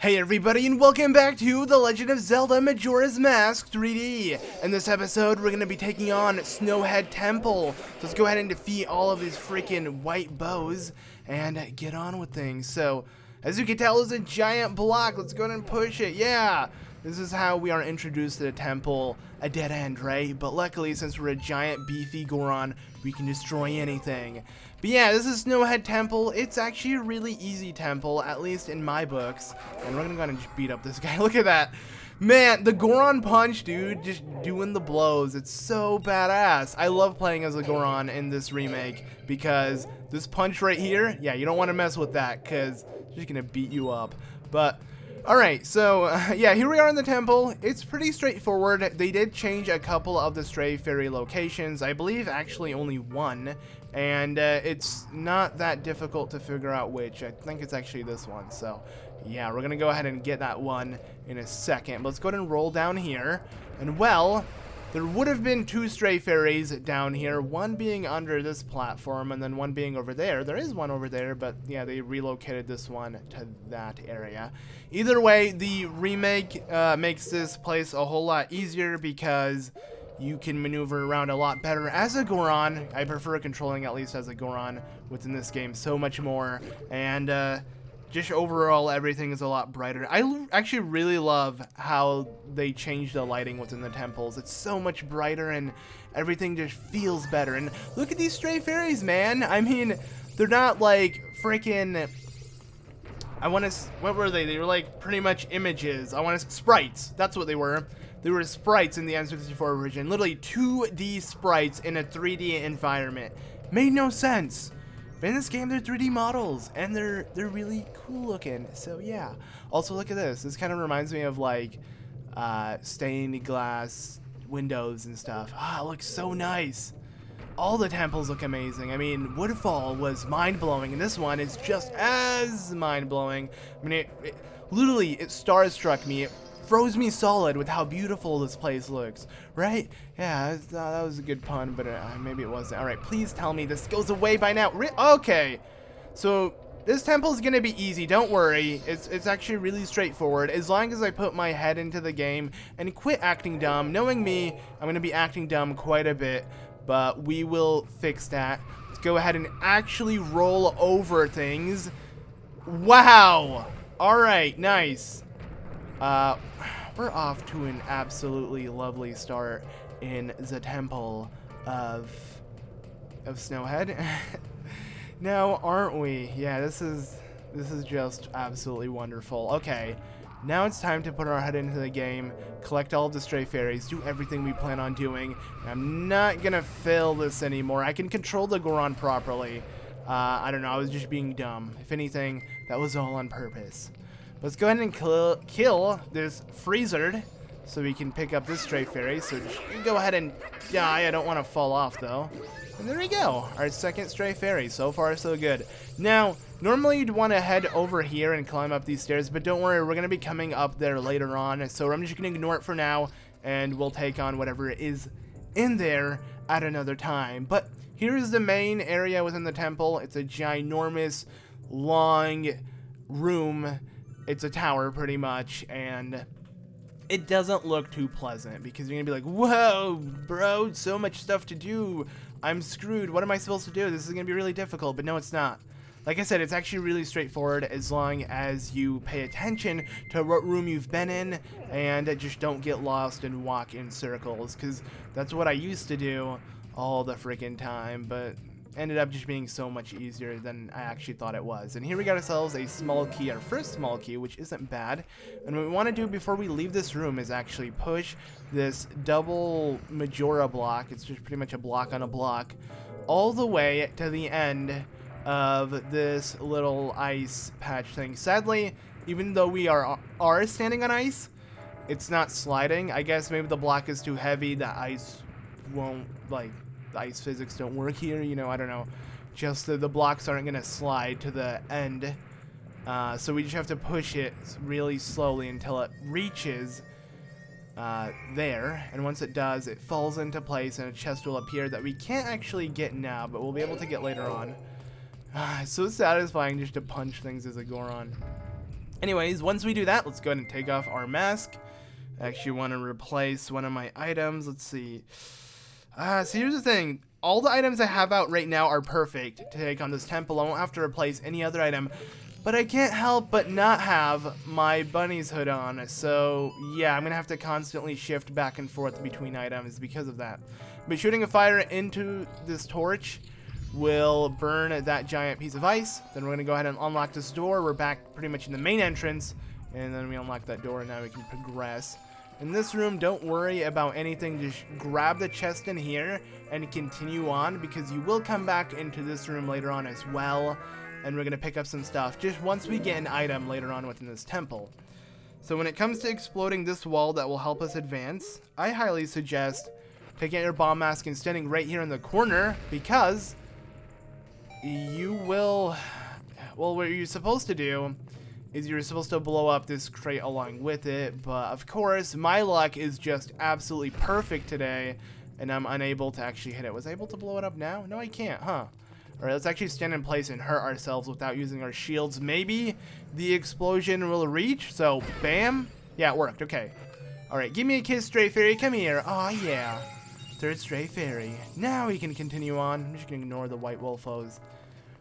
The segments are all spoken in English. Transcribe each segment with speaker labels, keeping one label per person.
Speaker 1: Hey everybody, and welcome back to The Legend of Zelda Majora's Mask 3D. In this episode, we're going to be taking on Snowhead Temple. So let's go ahead and defeat all of these freaking white bows and get on with things. So, as you can tell, there's a giant block. Let's go ahead and push it. Yeah! This is how we are introduced to the temple. A dead end, right? But luckily, since we're a giant beefy Goron, we can destroy anything. But yeah, this is Snowhead Temple. It's actually a really easy temple, at least in my books. And we're gonna go ahead and just beat up this guy. Look at that. Man, the Goron punch, dude, just doing the blows. It's so badass. I love playing as a Goron in this remake because this punch right here, yeah, you don't want to mess with that because it's just gonna beat you up. But alright, so, yeah, here we are in the temple. It's pretty straightforward. They did change a couple of the Stray Fairy locations. I believe actually only one. And it's not that difficult to figure out which. I think it's actually this one. So, yeah, we're going to go ahead and get that one in a second. Let's go ahead and roll down here. And, well, there would have been two Stray Fairies down here, one being under this platform and then one being over there. There is one over there, but yeah, they relocated this one to that area. Either way, the remake makes this place a whole lot easier because you can maneuver around a lot better as a Goron. I prefer controlling at least as a Goron within this game so much more. And just overall, everything is a lot brighter. I actually really love how they changed the lighting within the temples. It's so much brighter and everything just feels better. And look at these Stray Fairies, man. I mean, they're not like freaking... what were they? They were like pretty much images. Sprites. That's what they were. They were sprites in the N64 version. Literally 2D sprites in a 3D environment. Made no sense. But in this game, they're 3D models, and they're really cool looking. So yeah. Also, look at this. This kind of reminds me of like stained glass windows and stuff. Ah, it looks so nice. All the temples look amazing. I mean, Woodfall was mind-blowing, and this one is just as mind-blowing. I mean, it literally starstruck me. It froze me solid with how beautiful this place looks, right? Yeah, that was a good pun, but maybe it wasn't. All right, please tell me this goes away by now. Okay, so this temple is gonna be easy. Don't worry. It's actually really straightforward. As long as I put my head into the game and quit acting dumb. Knowing me, I'm gonna be acting dumb quite a bit, but we will fix that. Let's go ahead and actually roll over things. Wow. All right, nice. We're off to an absolutely lovely start in the temple of Snowhead. Now, aren't we? Yeah, this is just absolutely wonderful. Okay, now it's time to put our head into the game, collect all of the Stray Fairies, do everything we plan on doing. I'm not gonna fail this anymore. I can control the Goron properly. I don't know, I was just being dumb. If anything, that was all on purpose. Let's go ahead and kill this Freezer so we can pick up this Stray Fairy. So just go ahead and die. I don't want to fall off, though. And there we go. Our second Stray Fairy. So far, so good. Now, normally you'd want to head over here and climb up these stairs, but don't worry. We're going to be coming up there later on. So I'm just going to ignore it for now, and we'll take on whatever is in there at another time. But here is the main area within the temple. It's a ginormous, long room. It's a tower, pretty much, and it doesn't look too pleasant because you're gonna be like, whoa, bro, so much stuff to do. I'm screwed. What am I supposed to do? This is gonna be really difficult, but no, it's not. Like I said, it's actually really straightforward as long as you pay attention to what room you've been in and just don't get lost and walk in circles, because that's what I used to do all the freaking time, but ended up just being so much easier than I actually thought it was. And here we got ourselves a small key, our first small key, which isn't bad. And what we want to do before we leave this room is actually push this double Majora block, it's just pretty much a block on a block, all the way to the end of this little ice patch thing. Sadly, even though we are standing on ice, it's not sliding. I guess maybe the block is too heavy, the ice won't, like, the ice physics don't work here, you know, I don't know. Just the blocks aren't going to slide to the end. So we just have to push it really slowly until it reaches there. And once it does, it falls into place and a chest will appear that we can't actually get now, but we'll be able to get later on. It's so satisfying just to punch things as a Goron. Anyways, once we do that, let's go ahead and take off our mask. I actually want to replace one of my items. Let's see. So here's the thing. All the items I have out right now are perfect to take on this temple. I won't have to replace any other item. But I can't help but not have my bunny's hood on. So yeah, I'm going to have to constantly shift back and forth between items because of that. But shooting a fire into this torch will burn that giant piece of ice. Then we're going to go ahead and unlock this door. We're back pretty much in the main entrance. And then we unlock that door and now we can progress. In this room, don't worry about anything. Just grab the chest in here and continue on, because you will come back into this room later on as well. And we're going to pick up some stuff just once we get an item later on within this temple. So when it comes to exploding this wall that will help us advance, I highly suggest taking out your bomb mask and standing right here in the corner, because you will, well, what you're supposed to do is you're supposed to blow up this crate along with it, but of course my luck is just absolutely perfect today and I'm unable to actually hit it. Was I able to blow it up now? No, I can't, huh? Alright, let's actually stand in place and hurt ourselves without using our shields. Maybe the explosion will reach, so bam. Yeah, it worked, okay. Alright, give me a kiss, Stray Fairy, come here. Aw, yeah. Third Stray Fairy. Now we can continue on. I'm just gonna ignore the white wolfos.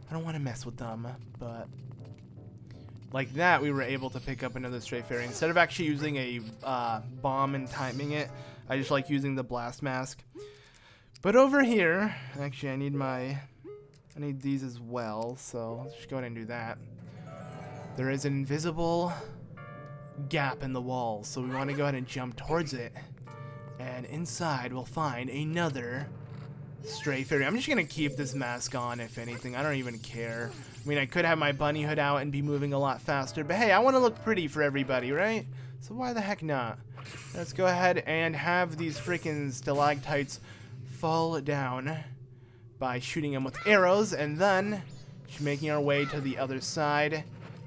Speaker 1: I don't want to mess with them, but like that, we were able to pick up another Stray Fairy. Instead of actually using a bomb and timing it, I just like using the blast mask. But over here, actually I need these as well, so let's just go ahead and do that. There is an invisible gap in the wall, so we want to go ahead and jump towards it. And inside we'll find another Stray Fairy. I'm just gonna keep this mask on, if anything. I don't even care. I mean, I could have my bunny hood out and be moving a lot faster, but hey, I want to look pretty for everybody, right? So why the heck not? Let's go ahead and have these freaking stalactites fall down by shooting them with arrows, and then just making our way to the other side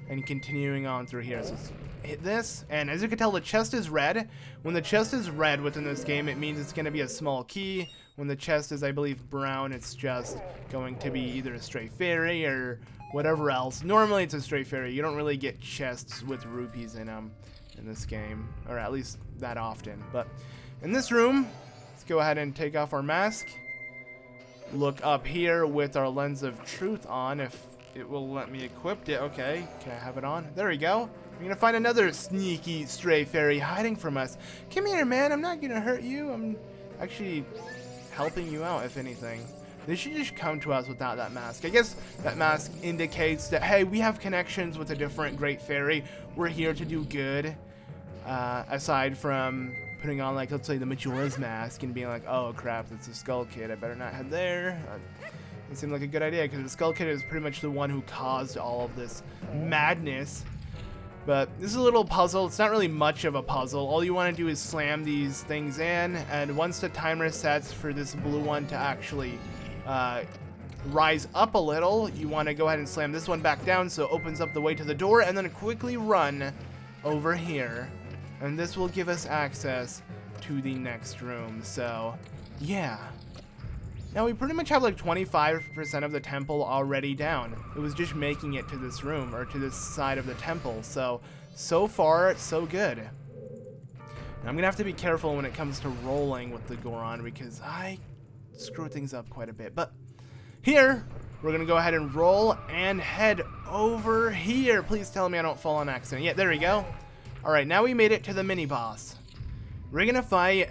Speaker 1: and continuing on through here. So let's hit this, and as you can tell, the chest is red. When the chest is red within this game, it means it's going to be a small key. When the chest is, I believe, brown, it's just going to be either a Stray Fairy or whatever else. Normally it's a Stray Fairy. You don't really get chests with rupees in them in this game, or at least that often. But in this room, let's go ahead and take off our mask. Look up here with our lens of truth on, if it will let me equip it. Okay, can I have it on? There we go. We're gonna find another sneaky Stray Fairy hiding from us. Come here, man. I'm not gonna hurt you. I'm actually helping you out, if anything. They should just come to us without that mask. I guess that mask indicates that, hey, we have connections with a different great fairy. We're here to do good. Aside from putting on, like, let's say the Majora's Mask and being like, oh crap, that's a Skull Kid, I better not head there. It seemed like a good idea, because the Skull Kid is pretty much the one who caused all of this madness. But this is a little puzzle. It's not really much of a puzzle. All you want to do is slam these things in, and once the timer sets for this blue one to actually rise up a little, you want to go ahead and slam this one back down so it opens up the way to the door, and then quickly run over here. And this will give us access to the next room. So, yeah. Now we pretty much have like 25% of the temple already down. It was just making it to this room, or to this side of the temple. So far, so good. And I'm gonna have to be careful when it comes to rolling with the Goron, because I screw things up quite a bit. But here, we're gonna go ahead and roll and head over here. Please tell me I don't fall on accident. Yeah, there we go. Alright, now we made it to the mini-boss. We're gonna fight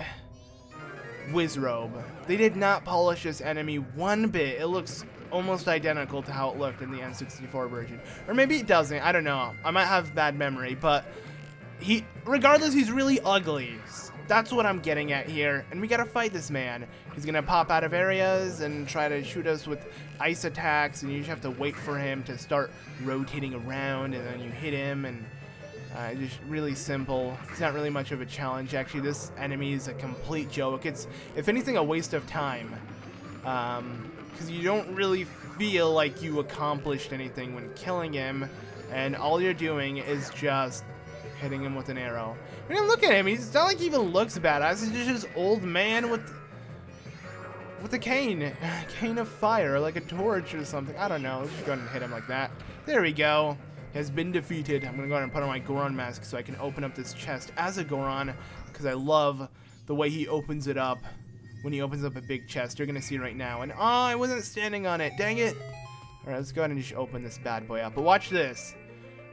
Speaker 1: Wizrobe. They did not polish this enemy one bit. It looks almost identical to how it looked in the N64 version. Or maybe it doesn't, I don't know. I might have bad memory, but regardless, he's really ugly. That's what I'm getting at here. And we gotta fight this man. He's gonna pop out of areas and try to shoot us with ice attacks, and you just have to wait for him to start rotating around, and then you hit him, and just really simple. It's not really much of a challenge. Actually, this enemy is a complete joke. It's, if anything, a waste of time. Because you don't really feel like you accomplished anything when killing him, and all you're doing is just hitting him with an arrow. I mean, look at him. He's not like he even looks badass. He's just this old man with a cane of fire, like a torch or something. I don't know. Let's just go ahead and hit him like that. There we go. has been defeated. I'm gonna go ahead and put on my Goron mask so I can open up this chest as a Goron, because I love the way he opens it up. When he opens up a big chest, you're gonna see right now. And oh, I wasn't standing on it. Dang it. All right, let's go ahead and just open this bad boy up. But watch this.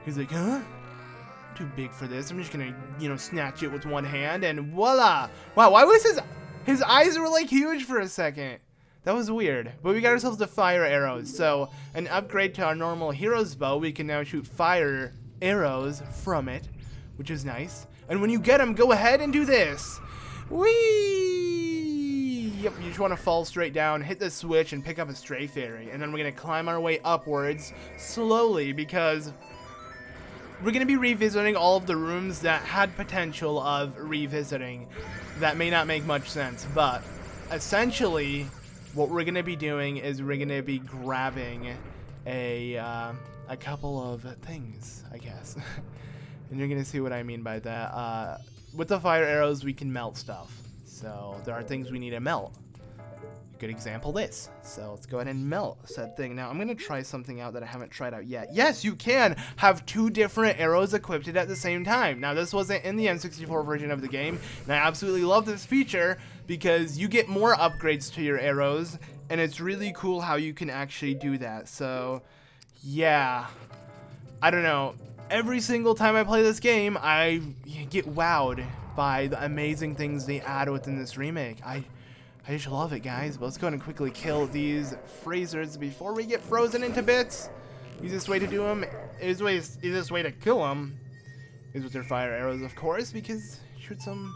Speaker 1: He's like, huh? I'm too big for this. I'm just gonna, you know, snatch it with one hand, and voila. Wow, why was his eyes were like huge for a second? That was weird. But we got ourselves the fire arrows. So an upgrade to our normal hero's bow. We can now shoot fire arrows from it, which is nice. And when you get them, go ahead and do this. Whee! Yep, you just want to fall straight down, hit the switch, and pick up a Stray Fairy. And then we're going to climb our way upwards slowly, because we're going to be revisiting all of the rooms that had potential of revisiting. That may not make much sense, but essentially what we're going to be doing is we're going to be grabbing a couple of things, I guess. And you're going to see what I mean by that. With the fire arrows, we can melt stuff. So there are things we need to melt. Good example, this. So let's go ahead and melt said thing. Now I'm going to try something out that I haven't tried out yet. Yes, you can have two different arrows equipped at the same time. Now this wasn't in the N64 version of the game, and I absolutely love this feature because you get more upgrades to your arrows, and it's really cool how you can actually do that. So yeah, I don't know. Every single time I play this game, I get wowed by the amazing things they add within this remake. I just love it, guys. But let's go ahead and quickly kill these phasers before we get frozen into bits. Easiest way to do them, easiest way to kill them is with their fire arrows, of course, because shoot them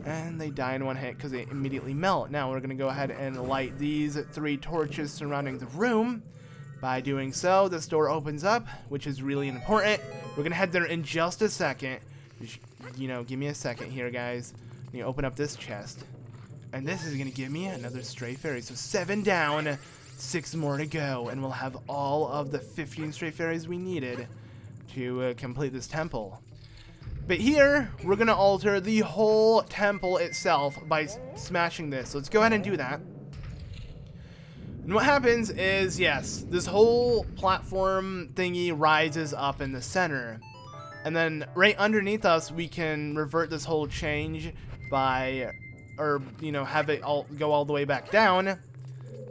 Speaker 1: and they die in one hit because they immediately melt. Now we're going to go ahead and light these 3 torches surrounding the room. By doing so, this door opens up, which is really important. We're going to head there in just a second. Just, you know, give me a second here, guys. You open up this chest. And this is going to give me another Stray Fairy. So 7 down, 6 more to go. And we'll have all of the 15 Stray Fairies we needed to complete this temple. But here, we're going to alter the whole temple itself by smashing this. So let's go ahead and do that. And what happens is, yes, this whole platform thingy rises up in the center. And then right underneath us, we can revert this whole change by, or, you know, have it all go all the way back down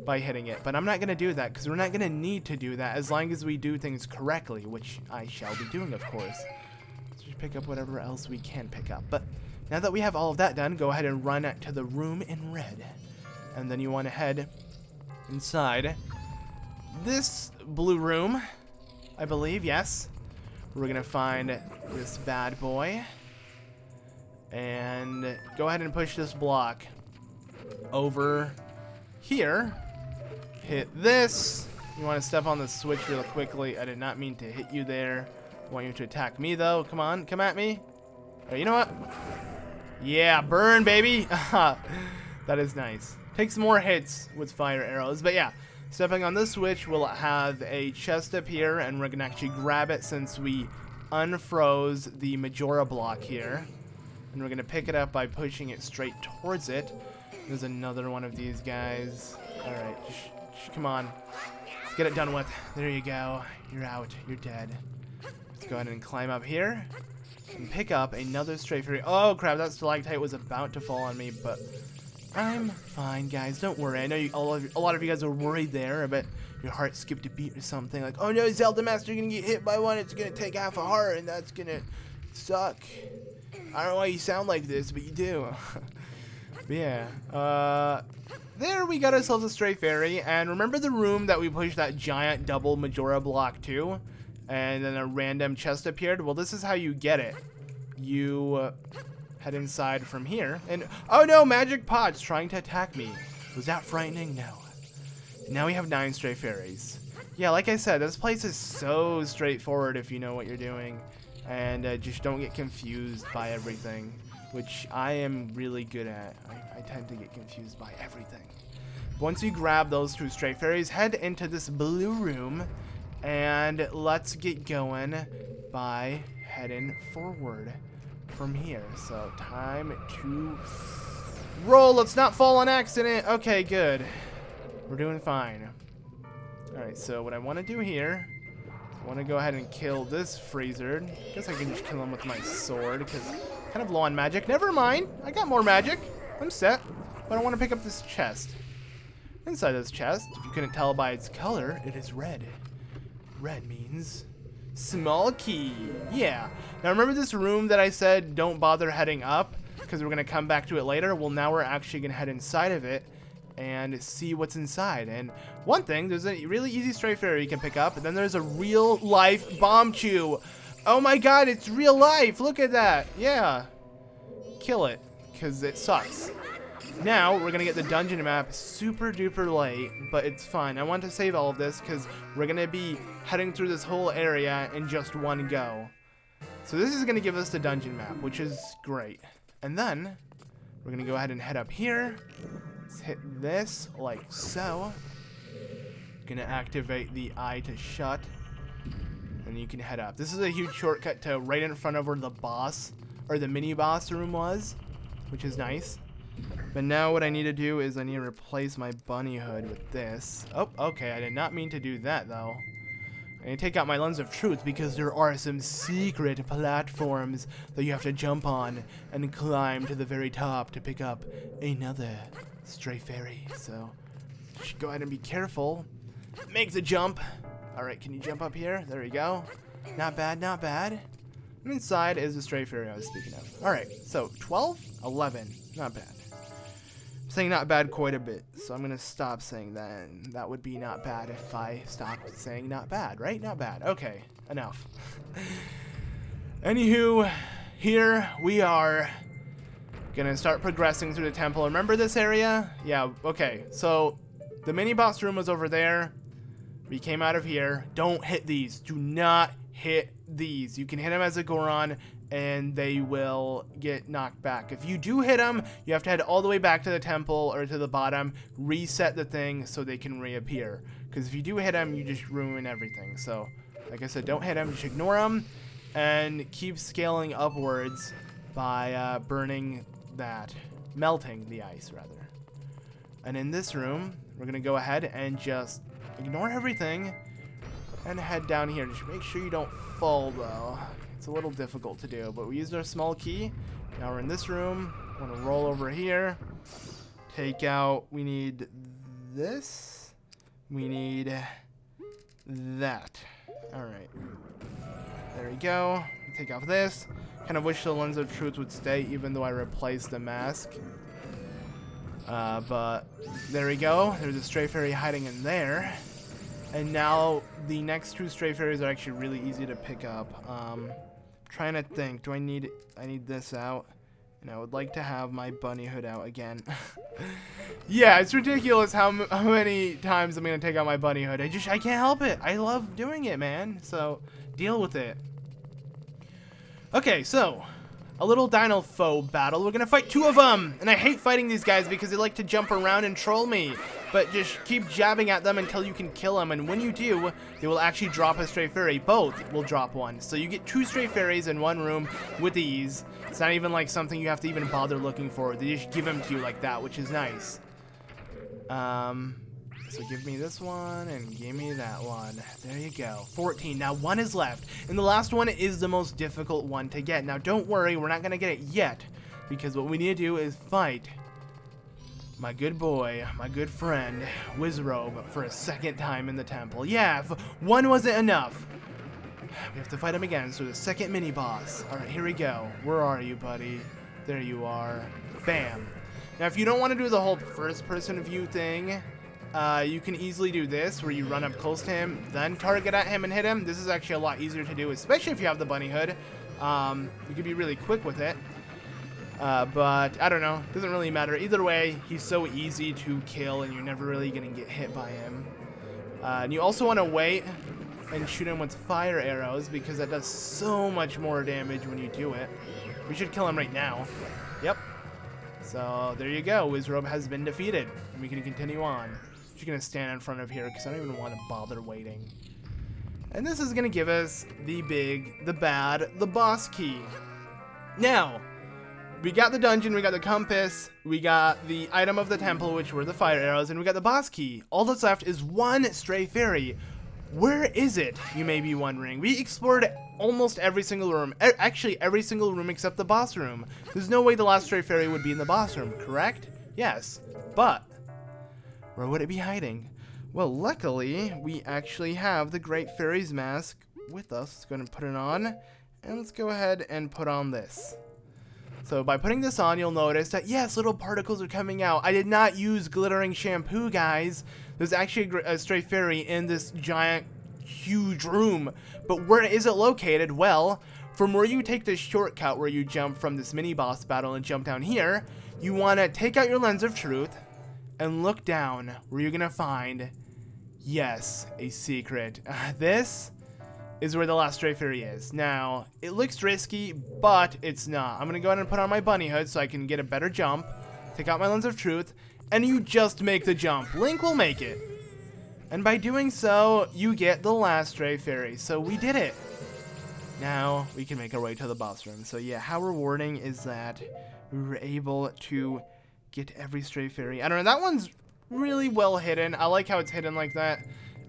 Speaker 1: by hitting it. But I'm not going to do that because we're not going to need to do that as long as we do things correctly, which I shall be doing, of course. Let's just pick up whatever else we can pick up. But now that we have all of that done, go ahead and run to the room in red. And then you want to head inside this blue room, I believe, yes. We're going to find this bad boy. And go ahead and push this block over here. Hit this. You want to step on the switch real quickly. I did not mean to hit you there. I want you to attack me, though. Come on, come at me. Oh, you know what? Yeah, burn, baby. That is nice. Takes more hits with fire arrows. But yeah, stepping on this switch, we'll have a chest appear, and we're going to actually grab it since we unfroze the Majora block here. And we're going to pick it up by pushing it straight towards it. There's another one of these guys. Alright, just come on. Let's get it done with. There you go. You're out. You're dead. Let's go ahead and climb up here and pick up another Stray Fairy. Oh, crap. That stalactite was about to fall on me, but I'm fine, guys. Don't worry. I know a lot of you guys are worried there, but your heart skipped a beat or something. Like, oh no, ZeldaMaster, you're going to get hit by one. It's going to take half a heart, and that's going to suck. I don't know why you sound like this, but you do. But yeah. There we got ourselves a Stray Fairy. And remember the room that we pushed that giant double Majora block to? And then a random chest appeared? Well, this is how you get it. You head inside from here. And oh no, magic pots trying to attack me. Was that frightening? No. Now we have 9 Stray Fairies. Yeah, like I said, this place is so straightforward if you know what you're doing. And just don't get confused by everything, which I am really good at. I tend to get confused by everything. Once you grab those 2 Stray Fairies, head into this blue room, and let's get going by heading forward from here. So time to roll. Let's not fall on accident. Okay, good. We're doing fine. Alright, so what I want to do here, I want to go ahead and kill this freezer. Guess I can just kill him with my sword because kind of low on magic. Never mind. I got more magic. I'm set. But I want to pick up this chest. Inside this chest, if you couldn't tell by its color, it is red. Red means small key. Yeah. Now remember this room that I said don't bother heading up because we're going to come back to it later? Well, now we're actually going to head inside of it and see what's inside. And one thing, there's a really easy Stray Fairy you can pick up, and then there's a real life Bomb Chew. Oh my god, it's real life. Look at that. Yeah. Kill it, because it sucks. Now, we're going to get the dungeon map super duper late, but it's fine. I want to save all of this because we're going to be heading through this whole area in just one go. So this is going to give us the dungeon map, which is great. And then, we're going to go ahead and head up here. Let's hit this like so. Going to activate the eye to shut. And you can head up. This is a huge shortcut to right in front of where the boss, or the mini boss room was, which is nice. But now what I need to do is I need to replace my bunny hood with this. Oh, okay, I did not mean to do that though. I need to take out my lens of truth because there are some secret platforms that you have to jump on and climb to the very top to pick up another Stray Fairy. So, you should go ahead and be careful. Make the jump. Alright, can you jump up here? There we go. Not bad, not bad. And inside is the Stray Fairy I was speaking of. Alright, so 12, 11. Not bad. I'm saying not bad quite a bit, so I'm going to stop saying that. And that would be not bad if I stopped saying not bad, right? Not bad. Okay, enough. Anywho, here we are going to start progressing through the temple. Remember this area? Yeah, okay. So the mini boss room was over there. We came out of here. Don't hit these. Do not hit these. You can hit them as a Goron and they will get knocked back. If you do hit them, you have to head all the way back to the temple or to the bottom, reset the thing so they can reappear. Because if you do hit them, you just ruin everything. So, like I said, don't hit them, just ignore them, and keep scaling upwards by burning that, melting the ice, rather. And in this room, we're going to go ahead and just ignore everything and head down here. Just make sure you don't fall, though. It's a little difficult to do, but we used our small key. Now we're in this room. I'm going to roll over here. Take out, we need this. We need that. Alright. There we go. Take off this. Kind of wish the lens of truth would stay, even though I replaced the mask. But there we go. There's a Stray Fairy hiding in there. And now the next two Stray Fairies are actually really easy to pick up. Trying to think, I need this out, and I would like to have my bunny hood out again. Yeah, it's ridiculous how many times I'm gonna take out my bunny hood. I can't help it. I love doing it, man. So deal with it. Okay, so a little dino foe battle. We're gonna fight two of them, and I hate fighting these guys because they like to jump around and troll me. But just keep jabbing at them until you can kill them, and when you do, they will actually drop a Stray Fairy. Both will drop one. So you get two Stray Fairies in one room with ease. It's not even like something you have to even bother looking for. They just give them to you like that, which is nice. So give me this one and give me that one. There you go. 14. Now one is left, and the last one is the most difficult one to get. Now don't worry, we're not going to get it yet, because what we need to do is fight my good boy, my good friend, Wizrobe, for a second time in the temple. Yeah, if one wasn't enough, we have to fight him again. So the second mini boss. All right, here we go. Where are you, buddy? There you are. Bam. Now, if you don't want to do the whole first-person view thing, you can easily do this, where you run up close to him, then target at him and hit him. This is actually a lot easier to do, especially if you have the bunny hood. You can be really quick with it. But I don't know, doesn't really matter. Either way, he's so easy to kill and you're never really gonna get hit by him. And you also want to wait and shoot him with fire arrows because that does so much more damage when you do it. We should kill him right now. Yep. So there you go, Wizrobe has been defeated. And we can continue on. Just gonna stand in front of here because I don't even want to bother waiting. And this is gonna give us the big, the bad, the boss key. Now, we got the dungeon, we got the compass, we got the item of the temple, which were the fire arrows, and we got the boss key. All that's left is one Stray Fairy. Where is it, you may be wondering? We explored almost every single room. Actually, every single room except the boss room. There's no way the last Stray Fairy would be in the boss room, correct? Yes. But where would it be hiding? Well, luckily, we actually have the Great Fairy's mask with us. Let's go ahead and put it on. And let's go ahead and put on this. So by putting this on, you'll notice that, yes, little particles are coming out. I did not use glittering shampoo, guys. There's actually a Stray Fairy in this giant, huge room. But where is it located? Well, from where you take this shortcut where you jump from this mini-boss battle and jump down here, you want to take out your lens of truth and look down where you're going to find, yes, a secret. This is where the last Stray Fairy is. Now, it looks risky, but it's not. I'm going to go ahead and put on my bunny hood so I can get a better jump, take out my lens of truth, and you just make the jump. Link will make it. And by doing so, you get the last Stray Fairy. So we did it. Now, we can make our way to the boss room. So yeah, how rewarding is that? We were able to get every Stray Fairy. I don't know, that one's really well hidden. I like how it's hidden like that.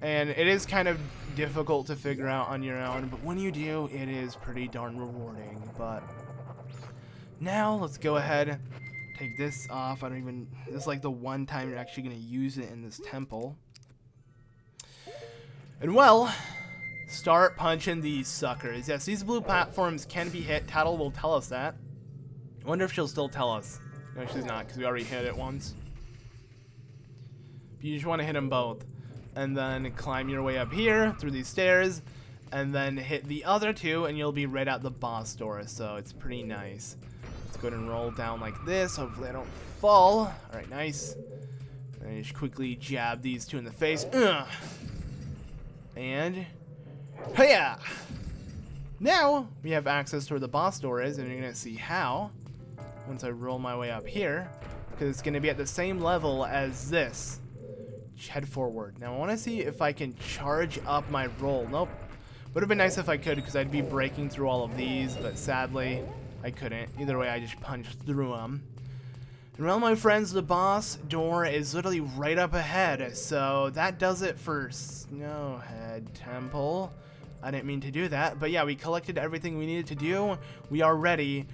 Speaker 1: And it is kind of difficult to figure out on your own, but when you do, it is pretty darn rewarding. But now let's go ahead, take this off. This is like the one time you're actually going to use it in this temple. And well, start punching these suckers. Yes, these blue platforms can be hit. Tattle will tell us that. I wonder if she'll still tell us. No, she's not, because we already hit it once. But you just want to hit them both. And then climb your way up here through these stairs, and then hit the other two, and you'll be right at the boss door. So it's pretty nice. Let's go ahead and roll down like this. Hopefully I don't fall. All right, nice. And just quickly jab these two in the face. And hiya! Now we have access to where the boss door is, and you're gonna see how once I roll my way up here, because it's gonna be at the same level as this. Head forward. Now I want to see if I can charge up my roll. Nope. Would have been nice if I could, because I'd be breaking through all of these, but sadly I couldn't. Either way, I just punched through them. And well, my friends, the boss door is literally right up ahead. So that does it for Snowhead Temple. I didn't mean to do that, but yeah, we collected everything we needed to do. We are ready.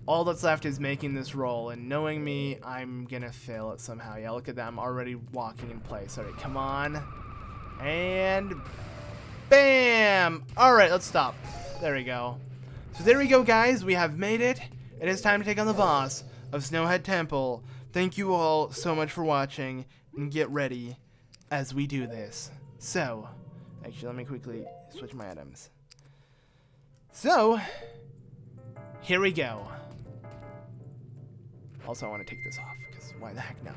Speaker 1: All that's left is making this roll, and knowing me, I'm gonna fail it somehow. Yeah, look at that, I'm already walking in place. All right, come on. And bam! All right, let's stop. There we go. So there we go, guys. We have made it. It is time to take on the boss of Snowhead Temple. Thank you all so much for watching, and get ready as we do this. So, actually, let me quickly switch my items. So, here we go. Also, I want to take this off, because why the heck not?